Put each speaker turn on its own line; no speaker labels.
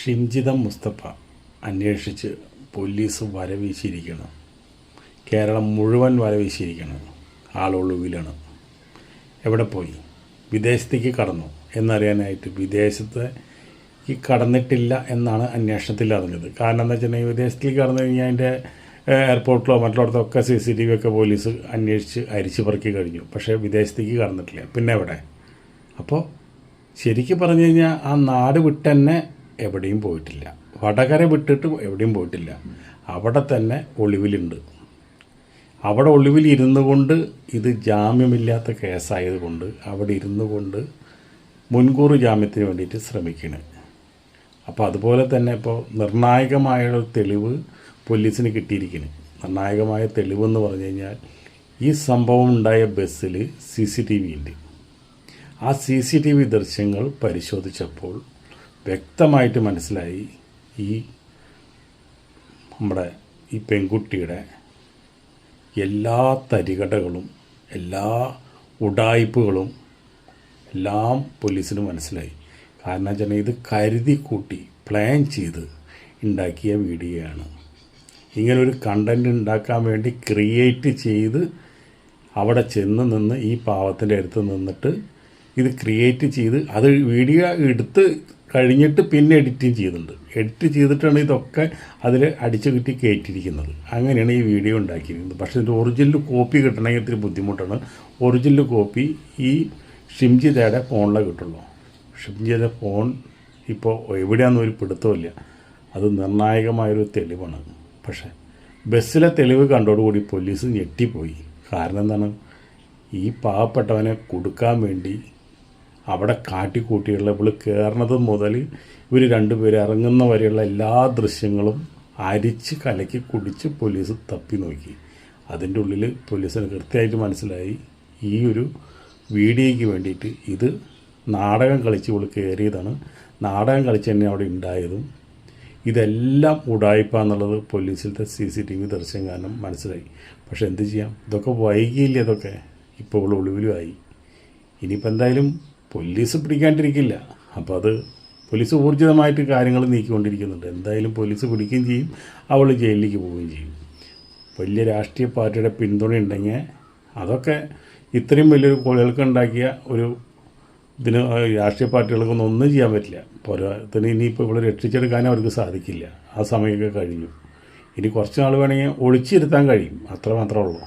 ഷിംജിത മുസ്തഫ അന്വേഷിച്ച് പോലീസ് വലവീശിയിരിക്കണം. കേരളം മുഴുവൻ വലവീശിയിരിക്കണം. ആളൊളിവിലാണ്. എവിടെ പോയി? വിദേശത്തേക്ക് കടന്നു എന്നറിയാനായിട്ട് വിദേശത്തേക്ക് കടന്നിട്ടില്ല എന്നാണ് അന്വേഷണത്തിൽ അറിഞ്ഞത്. കാരണം എന്താ വെച്ചിട്ടുണ്ടെങ്കിൽ വിദേശത്തേക്ക് കടന്നു കഴിഞ്ഞാൽ അതിൻ്റെ എയർപോർട്ടിലോ മറ്റുള്ളടത്തൊക്കെ CCTV ഒക്കെ പോലീസ് അന്വേഷിച്ച് അരിച്ചു പറക്കി കഴിഞ്ഞു. പക്ഷേ വിദേശത്തേക്ക് കടന്നിട്ടില്ല. പിന്നെ എവിടെ? അപ്പോൾ ശരിക്കും പറഞ്ഞു കഴിഞ്ഞാൽ ആ നാട് വിട്ട് തന്നെ എവിടെയും പോയിട്ടില്ല. വടകര വിട്ടിട്ട് എവിടെയും പോയിട്ടില്ല. അവിടെ തന്നെ ഒളിവിലുണ്ട്. അവിടെ ഒളിവിൽ ഇരുന്നു കൊണ്ട്, ഇത് ജാമ്യമില്ലാത്ത കേസായതുകൊണ്ട് അവിടെ ഇരുന്നു കൊണ്ട് മുൻകൂർ ജാമ്യത്തിന് വേണ്ടിയിട്ട് ശ്രമിക്കണം. അപ്പോൾ അതുപോലെ തന്നെ ഇപ്പോൾ നിർണായകമായൊരു തെളിവ് പോലീസിന് കിട്ടിയിരിക്കുന്നു. നിർണായകമായ തെളിവെന്ന് പറഞ്ഞു കഴിഞ്ഞാൽ ഈ സംഭവം ഉണ്ടായ ബസ്സിൽ CCTV ഉണ്ട്. ആ CCTV ദൃശ്യങ്ങൾ പരിശോധിച്ചപ്പോൾ വ്യക്തമായിട്ട് മനസ്സിലായി നമ്മുടെ ഈ പെൺകുട്ടിയുടെ എല്ലാ തരികടകളും എല്ലാ ഉഡായിപ്പുകളും എല്ലാം പോലീസിന് മനസ്സിലായി. കാരണം വെച്ചാൽ ഇത് കരുതി കൂട്ടി പ്ലാൻ ചെയ്ത് ഉണ്ടാക്കിയ വീഡിയോയാണ്. ഇങ്ങനൊരു കണ്ടൻറ് ഉണ്ടാക്കാൻ വേണ്ടി ക്രിയേറ്റ് ചെയ്ത് അവിടെ ചെന്ന് നിന്ന് ഈ പാവത്തിൻ്റെ അടുത്ത് നിന്നിട്ട് ഇത് ക്രിയേറ്റ് ചെയ്ത് അത് വീഡിയോ എടുത്ത് കഴിഞ്ഞിട്ട് പിന്നെ എഡിറ്റിങ് ചെയ്യുന്നുണ്ട്. എഡിറ്റ് ചെയ്തിട്ടാണ് ഇതൊക്കെ അതിൽ അടിച്ചു കിട്ടി കയറ്റിയിരിക്കുന്നത്. അങ്ങനെയാണ് ഈ വീഡിയോ ഉണ്ടാക്കിയിരിക്കുന്നത്. പക്ഷേ ഇതിൻ്റെ ഒറിജിനൽ കോപ്പി കിട്ടണമെങ്കിൽ ഇത്തിരി ബുദ്ധിമുട്ടാണ്. ഒറിജിനൽ കോപ്പി ഈ ഷിംജിതയുടെ ഫോണിലേ കിട്ടുള്ളൂ. ഷിംജിതയുടെ ഫോൺ ഇപ്പോൾ എവിടെയാണെന്ന് ഒരു പിടുത്തമില്ല. അത് നിർണായകമായൊരു തെളിവാണ്. പക്ഷേ ബസ്സിലെ തെളിവ് കണ്ടോടുകൂടി പോലീസ് ഞെട്ടിപ്പോയി. കാരണം എന്താണ്? ഈ പാവപ്പെട്ടവനെ കൊടുക്കാൻ വേണ്ടി അവിടെ കാട്ടിക്കൂട്ടിയുള്ള ഇവൾ കയറുന്നത് മുതൽ ഇവർ രണ്ടുപേരും ഇറങ്ങുന്ന വരെയുള്ള എല്ലാ ദൃശ്യങ്ങളും അരിച്ച് കലക്കി കുടിച്ച് പോലീസ് തപ്പി നോക്കി. അതിൻ്റെ ഉള്ളിൽ പോലീസിന് കൃത്യമായിട്ട് മനസ്സിലായി ഈ ഒരു വീഡിയോയ്ക്ക് വേണ്ടിയിട്ട് ഇത് നാടകം കളിച്ച് ഇവൾ കയറിയതാണ്. നാടകം കളിച്ച് തന്നെ അവിടെ ഉണ്ടായതും ഇതെല്ലാം ഉഡായിപ്പാന്നുള്ളത് പോലീസിലത്തെ CCTV ദൃശ്യം കാരണം മനസ്സിലായി. പക്ഷെ എന്ത് ചെയ്യാം? ഇതൊക്കെ വൈകിയില്ല. ഇതൊക്കെ ഇപ്പോൾ ഇവൾ ഒളിവിലുമായി. ഇനിയിപ്പോൾ എന്തായാലും പോലീസ് പിടിക്കാണ്ടിരിക്കില്ല. അപ്പോൾ അത് പോലീസ് ഊർജിതമായിട്ട് കാര്യങ്ങൾ നീക്കിക്കൊണ്ടിരിക്കുന്നുണ്ട്. എന്തായാലും പോലീസ് പിടിക്കുകയും ചെയ്യും, അവൾ ജയിലിലേക്ക് പോവുകയും ചെയ്യും. വലിയ രാഷ്ട്രീയ പാർട്ടിയുടെ പിന്തുണ ഉണ്ടെങ്കിൽ അതൊക്കെ ഇത്രയും വലിയൊരു കൊലകൾക്ക് ഉണ്ടാക്കിയ ഒരു ഇതിന് രാഷ്ട്രീയ പാർട്ടികൾക്കൊന്നും ഒന്നും ചെയ്യാൻ പറ്റില്ല. പോരാത്തിന് ഇനിയിപ്പോൾ ഇവിടെ രക്ഷിച്ചെടുക്കാൻ അവർക്ക് സാധിക്കില്ല. ആ സമയമൊക്കെ കഴിഞ്ഞു. ഇനി കുറച്ച് നാൾ വേണമെങ്കിൽ ഒളിച്ചിരുത്താൻ കഴിയും. അത്ര മാത്രമേ ഉള്ളൂ.